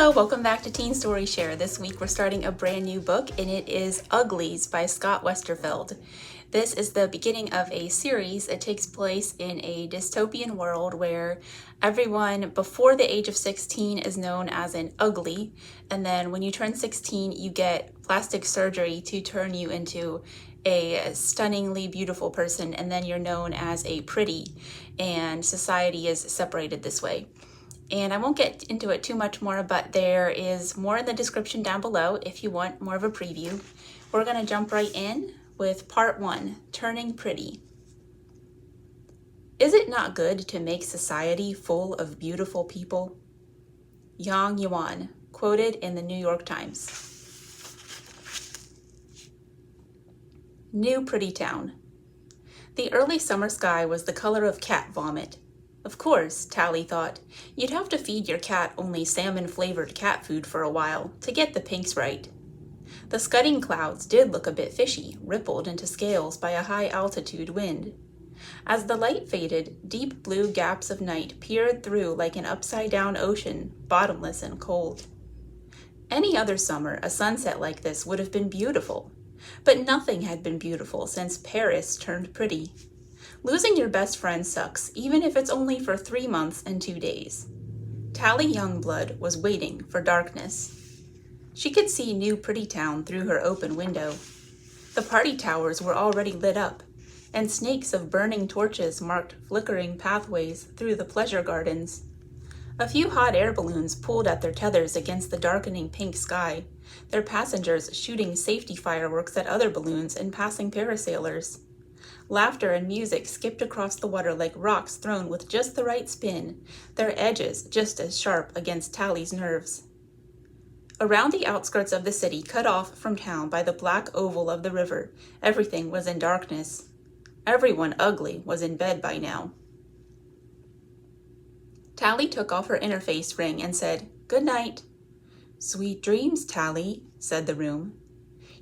Hello, welcome back to Teen Story Share. This week we're starting a brand new book, and it is Uglies by Scott Westerfeld. This is the beginning of a series. It takes place in a dystopian world where everyone before the age of 16 is known as an ugly, and then when you turn 16 you get plastic surgery to turn you into a stunningly beautiful person, and then you're known as a pretty, and society is separated this way. And I won't get into it too much more, but there is more in the description down below if you want more of a preview. We're going to jump right in with part 1, Turning Pretty. Is it not good to make society full of beautiful people? Yang Yuan, quoted in the New York Times. New Pretty Town. The early summer sky was the color of cat vomit. Of course, Tally thought, you'd have to feed your cat only salmon-flavored cat food for a while to get the pinks right. The scudding clouds did look a bit fishy, rippled into scales by a high-altitude wind. As the light faded, deep blue gaps of night peered through like an upside-down ocean, bottomless and cold. Any other summer, a sunset like this would have been beautiful, but nothing had been beautiful since Peris turned pretty. Losing your best friend sucks, even if it's only for 3 months and 2 days. Tally Youngblood was waiting for darkness. She could see New Pretty Town through her open window. The party towers were already lit up, and snakes of burning torches marked flickering pathways through the pleasure gardens. A few hot air balloons pulled at their tethers against the darkening pink sky, their passengers shooting safety fireworks at other balloons and passing parasailers. Laughter and music skipped across the water like rocks thrown with just the right spin, their edges just as sharp against Tally's nerves. Around the outskirts of the city, cut off from town by the black oval of the river, everything was in darkness. Everyone ugly was in bed by now. Tally took off her interface ring and said, "Good night." "Sweet dreams, Tally," said the room.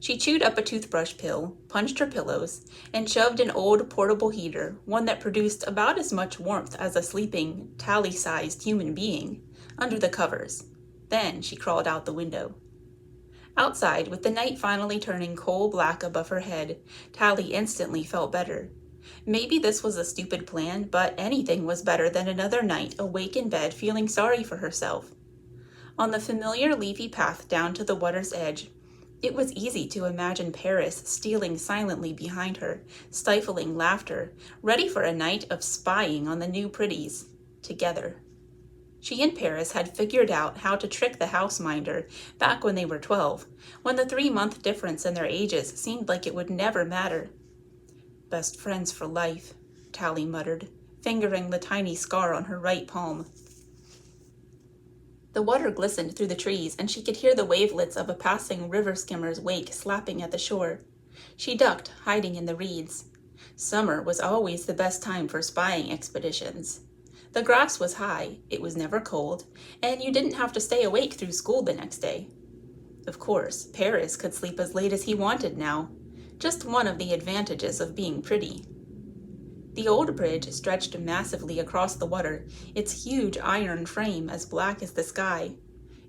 She chewed up a toothbrush pill, punched her pillows, and shoved an old portable heater, one that produced about as much warmth as a sleeping, Tally-sized human being, under the covers. Then she crawled out the window. Outside, with the night finally turning coal black above her head, Tally instantly felt better. Maybe this was a stupid plan, but anything was better than another night awake in bed feeling sorry for herself. On the familiar leafy path down to the water's edge, it was easy to imagine Peris stealing silently behind her, stifling laughter, ready for a night of spying on the new pretties, together. She and Peris had figured out how to trick the houseminder back when they were 12, when the 3-month difference in their ages seemed like it would never matter. "Best friends for life," Tally muttered, fingering the tiny scar on her right palm. The water glistened through the trees, and she could hear the wavelets of a passing river skimmer's wake slapping at the shore. She ducked, hiding in the reeds. Summer was always the best time for spying expeditions. The grass was high, it was never cold, and you didn't have to stay awake through school the next day. Of course, Peris could sleep as late as he wanted now, just one of the advantages of being pretty. The old bridge stretched massively across the water, its huge iron frame as black as the sky.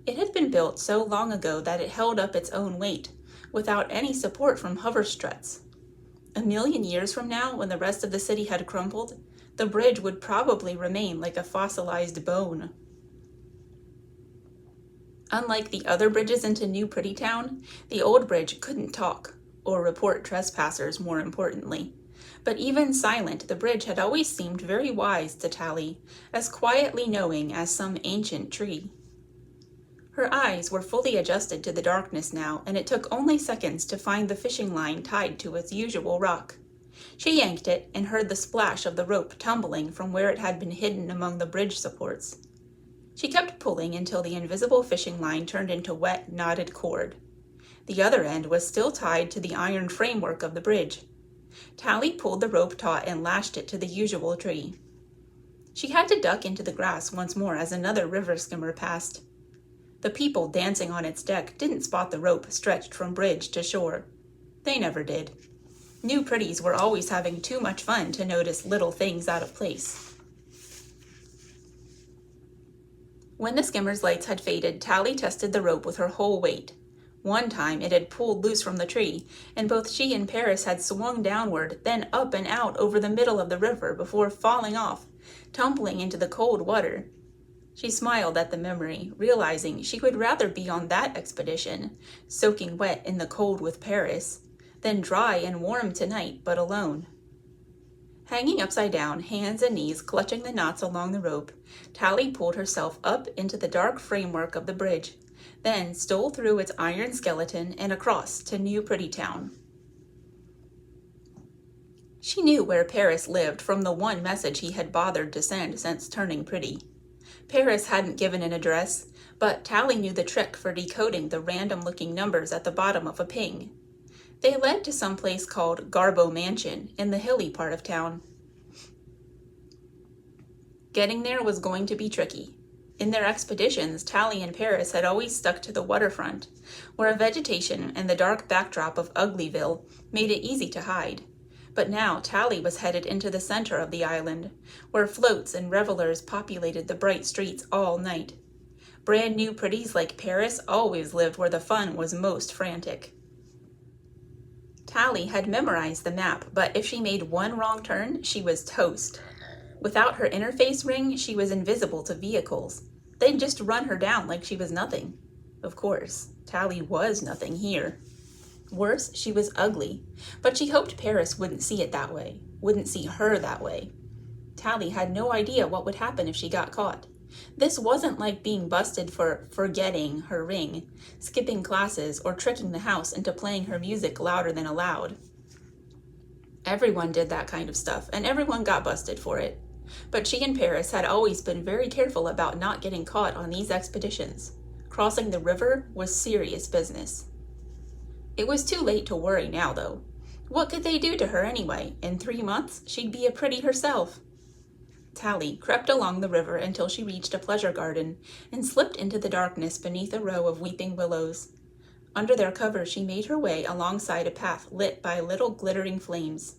It had been built so long ago that it held up its own weight, without any support from hover struts. 1,000,000 years from now, when the rest of the city had crumbled, the bridge would probably remain like a fossilized bone. Unlike the other bridges into New Pretty Town, the old bridge couldn't talk, or report trespassers more importantly. But even silent, the bridge had always seemed very wise to Tally, as quietly knowing as some ancient tree. Her eyes were fully adjusted to the darkness now, and it took only seconds to find the fishing line tied to its usual rock. She yanked it and heard the splash of the rope tumbling from where it had been hidden among the bridge supports. She kept pulling until the invisible fishing line turned into wet, knotted cord. The other end was still tied to the iron framework of the bridge. Tally pulled the rope taut and lashed it to the usual tree. She had to duck into the grass once more as another river skimmer passed. The people dancing on its deck didn't spot the rope stretched from bridge to shore. They never did. New pretties were always having too much fun to notice little things out of place. When the skimmer's lights had faded, Tally tested the rope with her whole weight. One time it had pulled loose from the tree, and both she and Peris had swung downward, then up and out over the middle of the river before falling off, tumbling into the cold water. She smiled at the memory, realizing she would rather be on that expedition, soaking wet in the cold with Peris, than dry and warm tonight but alone. Hanging upside down, hands and knees clutching the knots along the rope, Tally pulled herself up into the dark framework of the bridge, then stole through its iron skeleton and across to New Pretty Town. She knew where Peris lived from the one message he had bothered to send since turning pretty. Peris hadn't given an address, but Tally knew the trick for decoding the random-looking numbers at the bottom of a ping. They led to some place called Garbo Mansion in the hilly part of town. Getting there was going to be tricky. In their expeditions, Tally and Peris had always stuck to the waterfront, where vegetation and the dark backdrop of Uglyville made it easy to hide. But now Tally was headed into the center of the island, where floats and revelers populated the bright streets all night. Brand new pretties like Peris always lived where the fun was most frantic. Tally had memorized the map, but if she made one wrong turn, she was toast. Without her interface ring, she was invisible to vehicles. They'd just run her down like she was nothing. Of course, Tally was nothing here. Worse, she was ugly, but she hoped Peris wouldn't see it that way, wouldn't see her that way. Tally had no idea what would happen if she got caught. This wasn't like being busted for forgetting her ring, skipping classes, or tricking the house into playing her music louder than allowed. Everyone did that kind of stuff, and everyone got busted for it. But she and Peris had always been very careful about not getting caught on these expeditions. Crossing the river was serious business. It was too late to worry now, though. What could they do to her anyway? In 3 months, she'd be a pretty herself. Tally crept along the river until she reached a pleasure garden and slipped into the darkness beneath a row of weeping willows. Under their cover, she made her way alongside a path lit by little glittering flames.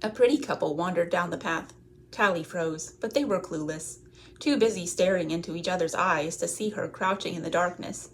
A pretty couple wandered down the path. Tally froze, but they were clueless, too busy staring into each other's eyes to see her crouching in the darkness.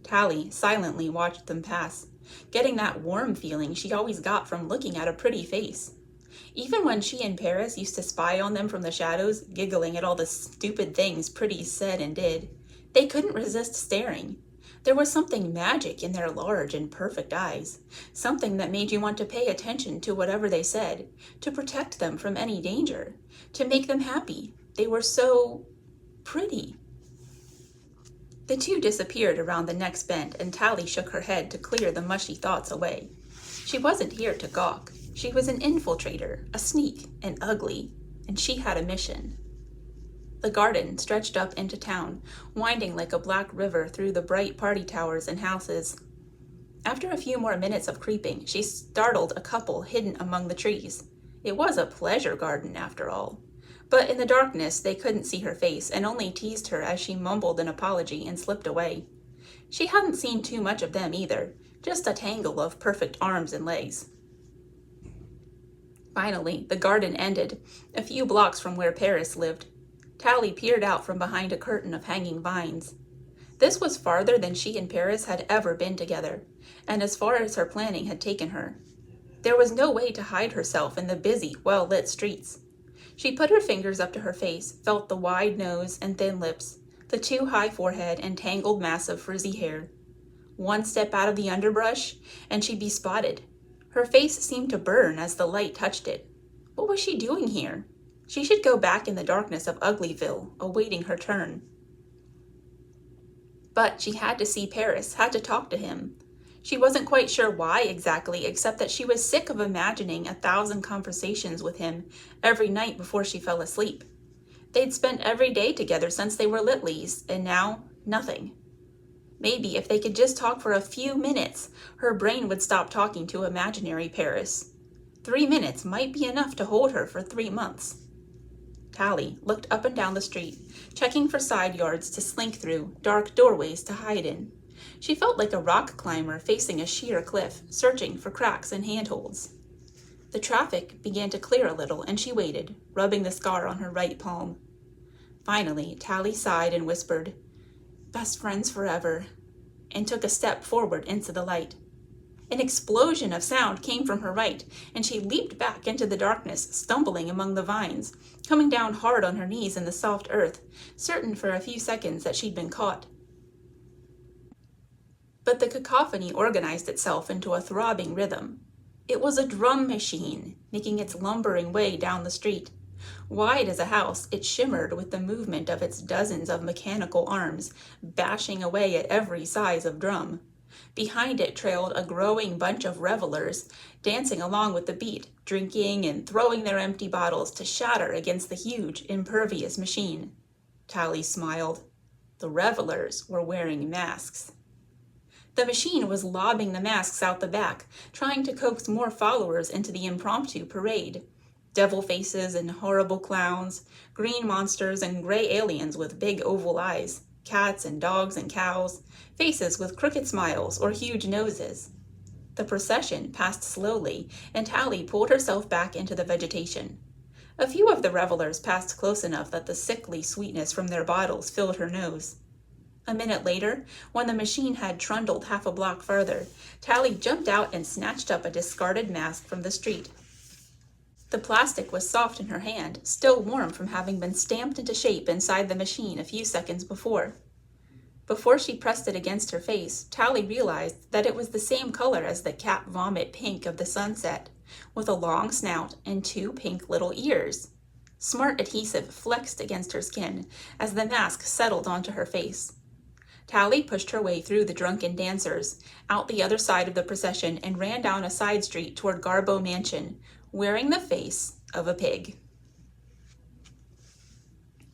Tally silently watched them pass, getting that warm feeling she always got from looking at a pretty face. Even when she and Peris used to spy on them from the shadows, giggling at all the stupid things pretties said and did, they couldn't resist staring. There was something magic in their large and perfect eyes, something that made you want to pay attention to whatever they said, to protect them from any danger, to make them happy. They were so pretty. The two disappeared around the next bend, and Tally shook her head to clear the mushy thoughts away. She wasn't here to gawk. She was an infiltrator, a sneak, and ugly, and she had a mission. The garden stretched up into town, winding like a black river through the bright party towers and houses. After a few more minutes of creeping, she startled a couple hidden among the trees. It was a pleasure garden, after all. But in the darkness, they couldn't see her face and only teased her as she mumbled an apology and slipped away. She hadn't seen too much of them either, just a tangle of perfect arms and legs. Finally, the garden ended, a few blocks from where Peris lived. Tally peered out from behind a curtain of hanging vines. This was farther than she and Peris had ever been together, and as far as her planning had taken her. There was no way to hide herself in the busy, well-lit streets. She put her fingers up to her face, felt the wide nose and thin lips, the too high forehead and tangled mass of frizzy hair. One step out of the underbrush, and she'd be spotted. Her face seemed to burn as the light touched it. What was she doing here? She should go back in the darkness of Uglyville, awaiting her turn. But she had to see Peris, had to talk to him. She wasn't quite sure why exactly, except that she was sick of imagining 1,000 conversations with him every night before she fell asleep. They'd spent every day together since they were Litleys, and now, nothing. Maybe if they could just talk for a few minutes, her brain would stop talking to imaginary Peris. 3 minutes might be enough to hold her for 3 months. Tally looked up and down the street, checking for side yards to slink through, dark doorways to hide in. She felt like a rock climber facing a sheer cliff, searching for cracks and handholds. The traffic began to clear a little, and she waited, rubbing the scar on her right palm. Finally, Tally sighed and whispered, "Best friends forever," and took a step forward into the light. An explosion of sound came from her right, and she leaped back into the darkness, stumbling among the vines, coming down hard on her knees in the soft earth, certain for a few seconds that she'd been caught. But the cacophony organized itself into a throbbing rhythm. It was a drum machine, making its lumbering way down the street. Wide as a house, it shimmered with the movement of its dozens of mechanical arms, bashing away at every size of drum. Behind it trailed a growing bunch of revelers, dancing along with the beat, drinking and throwing their empty bottles to shatter against the huge, impervious machine. Tally smiled. The revelers were wearing masks. The machine was lobbing the masks out the back, trying to coax more followers into the impromptu parade. Devil faces and horrible clowns, green monsters and gray aliens with big oval eyes, cats and dogs and cows, faces with crooked smiles or huge noses. The procession passed slowly, and Tally pulled herself back into the vegetation. A few of the revelers passed close enough that the sickly sweetness from their bottles filled her nose. A minute later, when the machine had trundled half a block further, Tally jumped out and snatched up a discarded mask from the street. The plastic was soft in her hand, still warm from having been stamped into shape inside the machine a few seconds before. Before she pressed it against her face, Tally realized that it was the same color as the cat vomit pink of the sunset, with a long snout and two pink little ears. Smart adhesive flexed against her skin as the mask settled onto her face. Tally pushed her way through the drunken dancers, out the other side of the procession, and ran down a side street toward Garbo Mansion, wearing the face of a pig.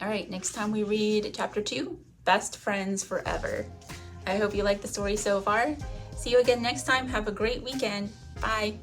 All right, next time we read Chapter 2, Best Friends Forever. I hope you like the story so far. See you again next time. Have a great weekend. Bye.